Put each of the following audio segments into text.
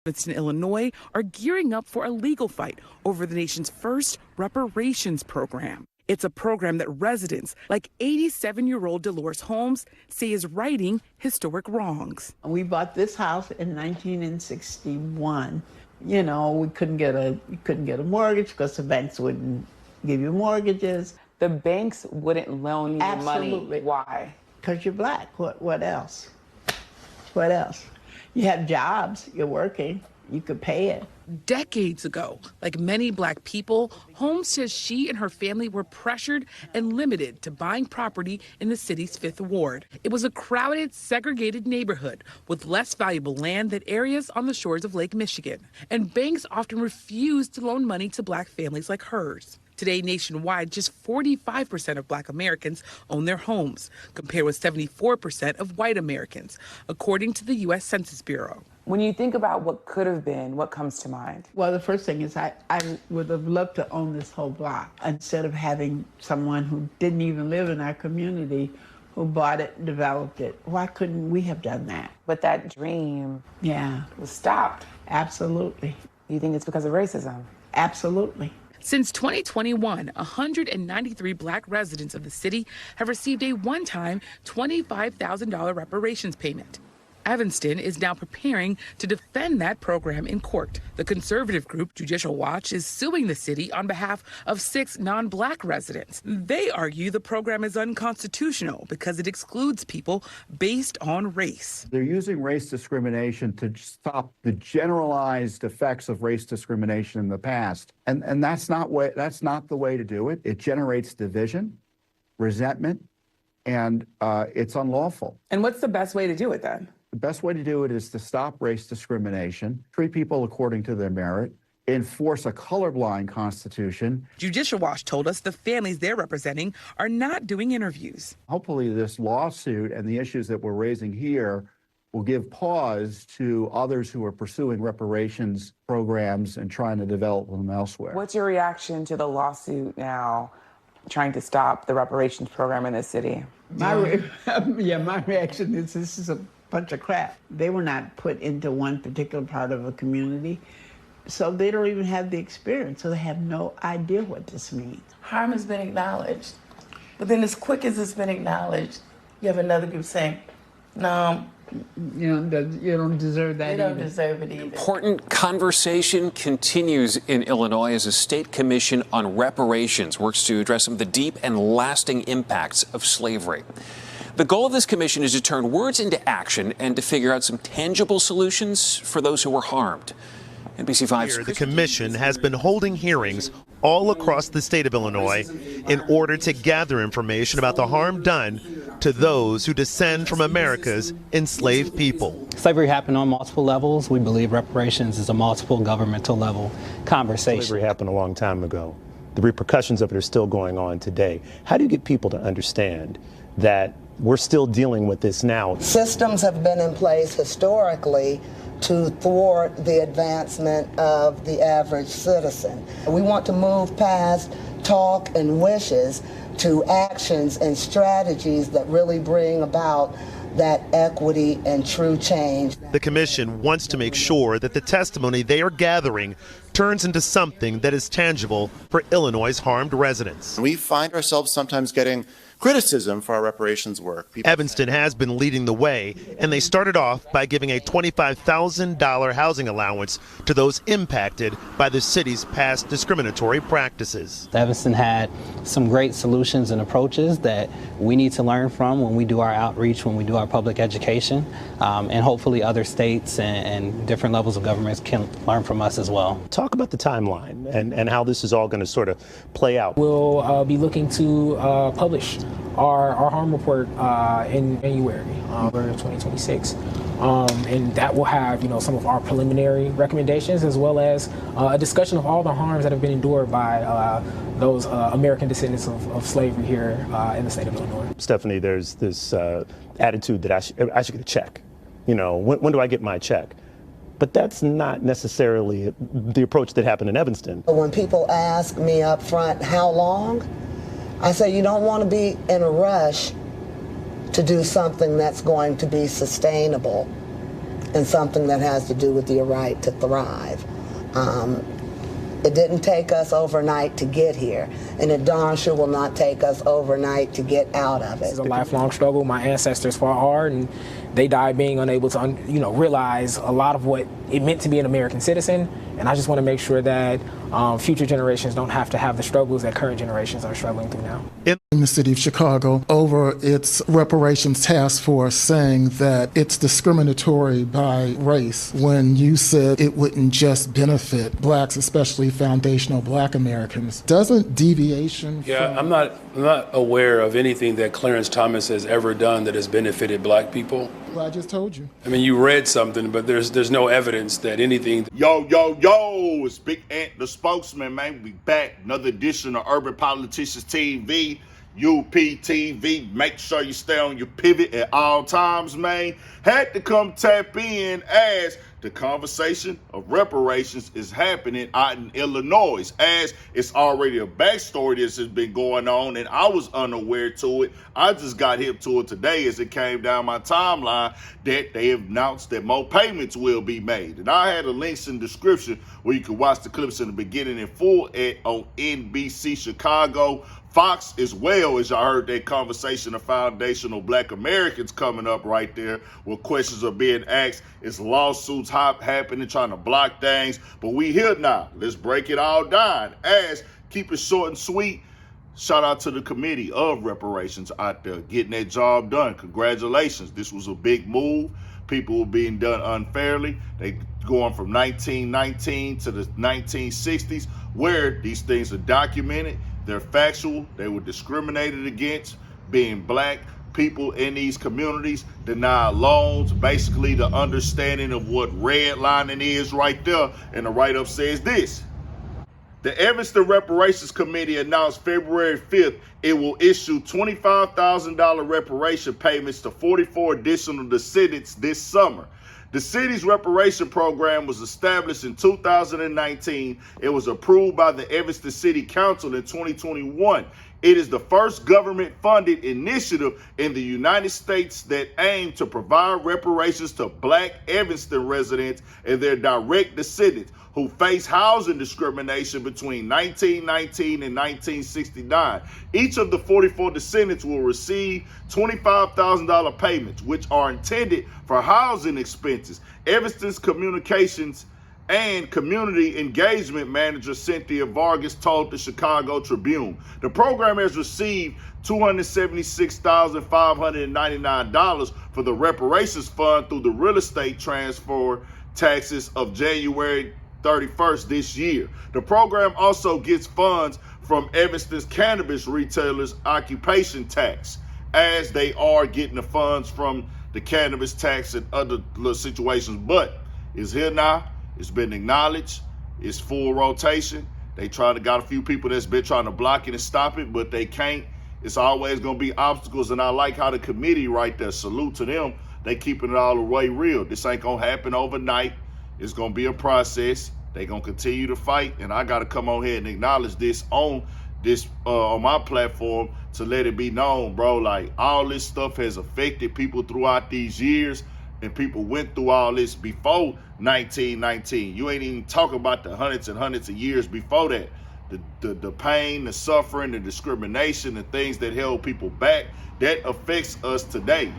Evanston, Illinois, are gearing up for a legal fight over the nation's first reparations program. It's a program that residents like 87-year-old Dolores Holmes say is righting historic wrongs. We bought this house in 1961. You know, we couldn't get a mortgage because the banks wouldn't give you mortgages. The banks wouldn't loan you Absolutely. money. Why? Because you're black. What else? What else? You have jobs, you're working, you could pay it. Decades ago, like many black people, Holmes says she and her family were pressured and limited to buying property in the city's 5th Ward. It was a crowded, segregated neighborhood with less valuable land than areas on the shores of Lake Michigan. And banks often refused to loan money to black families like hers. Today, nationwide, just 45% of black Americans own their homes, compared with 74% of white Americans, according to the U.S. Census Bureau. When you think about what could have been, what comes to mind? Well, the first thing is I would have loved to own this whole block instead of having someone who didn't even live in our community who bought it, developed it. Why couldn't we have done that? But that dream was stopped. Absolutely. You think it's because of racism? Absolutely. Since 2021, 193 black residents of the city have received a one-time $25,000 reparations payment. Evanston is now preparing to defend that program in court. The conservative group Judicial Watch is suing the city on behalf of 6 non-black residents. They argue the program is unconstitutional because it excludes people based on race. They're using race discrimination to stop the generalized effects of race discrimination in the past. And that's not the way to do it. It generates division, resentment, and it's unlawful. And what's the best way to do it then? The best way to do it is to stop race discrimination, treat people according to their merit, enforce a colorblind constitution. Judicial Watch told us the families they're representing are not doing interviews. Hopefully this lawsuit and the issues that we're raising here will give pause to others who are pursuing reparations programs and trying to develop them elsewhere. What's your reaction to the lawsuit now trying to stop the reparations program in this city? My reaction is this is a bunch of crap. They were not put into one particular part of a community, so they don't even have the experience, so they have no idea what this means. Harm has been acknowledged, but then as quick as it's been acknowledged, you have another group saying, no, you don't deserve that. They don't deserve it either. Important conversation continues in Illinois as a state commission on reparations works to address some of the deep and lasting impacts of slavery. The goal of this commission is to turn words into action and to figure out some tangible solutions for those who were harmed. NBC5's the commission has been holding hearings all across the state of Illinois in order to gather information about the harm done to those who descend from America's enslaved people. Slavery happened on multiple levels. We believe reparations is a multiple governmental level conversation. Slavery happened a long time ago. The repercussions of it are still going on today. How do you get people to understand that we're still dealing with this now? Systems have been in place historically to thwart the advancement of the average citizen. We want to move past talk and wishes to actions and strategies that really bring about that equity and true change. The commission wants to make sure that the testimony they are gathering turns into something that is tangible for Illinois' harmed residents. We find ourselves sometimes getting criticism for our reparations work. Evanston has been leading the way, and they started off by giving a $25,000 housing allowance to those impacted by the city's past discriminatory practices. Evanston had some great solutions and approaches that we need to learn from when we do our outreach, when we do our public education, and hopefully other states and different levels of governments can learn from us as well. Talk about the timeline and how this is all going to sort of play out. We'll be looking to publish our harm report in January of 2026, and that will have some of our preliminary recommendations as well as a discussion of all the harms that have been endured by those American descendants of slavery here in the state of Illinois. Stephanie, there's this attitude that I should get a check. When do I get my check? But that's not necessarily the approach that happened in Evanston. When people ask me up front, how long? I say you don't want to be in a rush to do something that's going to be sustainable. and something that has to do with your right to thrive. It didn't take us overnight to get here, and it darn sure will not take us overnight to get out of it. This is a lifelong struggle. My ancestors fought hard, and they died being unable to, realize a lot of what it meant to be an American citizen. And I just want to make sure that future generations don't have to have the struggles that current generations are struggling through now. In the city of Chicago, over its reparations task force, saying that it's discriminatory by race when you said it wouldn't just benefit blacks, especially foundational black Americans. Doesn't deviation from... I'm not aware of anything that Clarence Thomas has ever done that has benefited black people. Well, I just told you. I mean, you read something, but there's no evidence that anything... Yo, it's Big Ant, the spokesman, man. We back. Another edition of Urban Politicians TV, UPTV. Make sure you stay on your pivot at all times, man. Had to come tap in as the conversation of reparations is happening out in Illinois, as it's already a backstory this has been going on, and I was unaware to it. I just got hip to it today as it came down my timeline that they have announced that more payments will be made. And I had the links in the description where you can watch the clips in the beginning in full on NBC Chicago. Fox as well, as y'all heard that conversation of foundational black Americans coming up right there, where questions are being asked. It's lawsuits happening, trying to block things. But we here now. Let's break it all down. As keep it short and sweet. Shout out to the committee of reparations out there getting that job done. Congratulations. This was a big move. People were being done unfairly. They going from 1919 to the 1960s, where these things are documented. They're factual. They were discriminated against, being black people in these communities, denied loans, basically the understanding of what redlining is right there. And the write-up says this. The Evanston Reparations Committee announced February 5th it will issue $25,000 reparation payments to 44 additional descendants this summer. The city's reparation program was established in 2019. It was approved by the Evanston City Council in 2021. It is the first government-funded initiative in the United States that aimed to provide reparations to black Evanston residents and their direct descendants who face housing discrimination between 1919 and 1969. Each of the 44 descendants will receive $25,000 payments, which are intended for housing expenses. Evanston's communications and community engagement manager Cynthia Vargas told the Chicago Tribune. The program has received $276,599 for the reparations fund through the real estate transfer taxes of January 31st this year. The program also gets funds from Evanston's cannabis retailers' occupation tax, as they are getting the funds from the cannabis tax and other situations. But it's here now. It's been acknowledged. It's full rotation. They got a few people that's been trying to block it and stop it, but they can't. It's always going to be obstacles, and I like how the committee right there, salute to them. They keeping it all the way real. This ain't going to happen overnight. It's going to be a process. They're going to continue to fight, and I got to come on here and acknowledge this on my platform to let it be known, bro. Like, all this stuff has affected people throughout these years, and people went through all this before 1919. You ain't even talking about the hundreds and hundreds of years before that. The pain, the suffering, the discrimination, the things that held people back, that affects us today.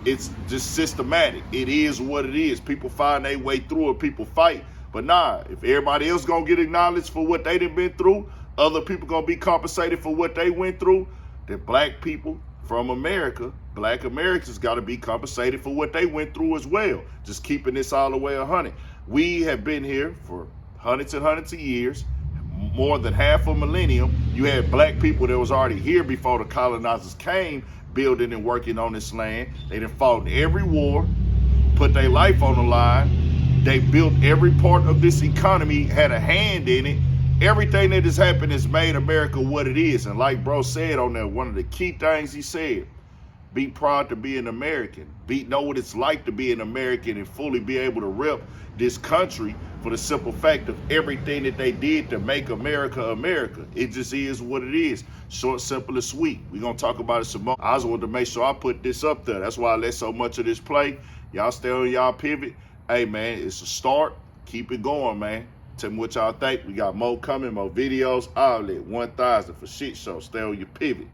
It's just systematic. It is what it is. People find their way through it. People fight. But nah, if everybody else gonna get acknowledged for what they done been through, other people gonna be compensated for what they went through, then black people from America, black Americans gotta be compensated for what they went through as well. Just keeping this all the way 100. We have been here for hundreds and hundreds of years, more than half a millennium. You had black people that was already here before the colonizers came, building and working on this land. They done fought in every war, put their life on the line. They built every part of this economy, had a hand in it. Everything that has happened has made America what it is. And like bro said on there, one of the key things he said, be proud to be an American. Know what it's like to be an American and fully be able to rep this country for the simple fact of everything that they did to make America America. It just is what it is. Short, simple, and sweet. We're going to talk about it some more. I just wanted to make sure I put this up there. That's why I let so much of this play. Y'all stay on y'all pivot. hey, man, it's a start. Keep it going, man. Tell me what y'all think. We got more coming, more videos, all that. 1,000 for shit show. Stay on your pivot.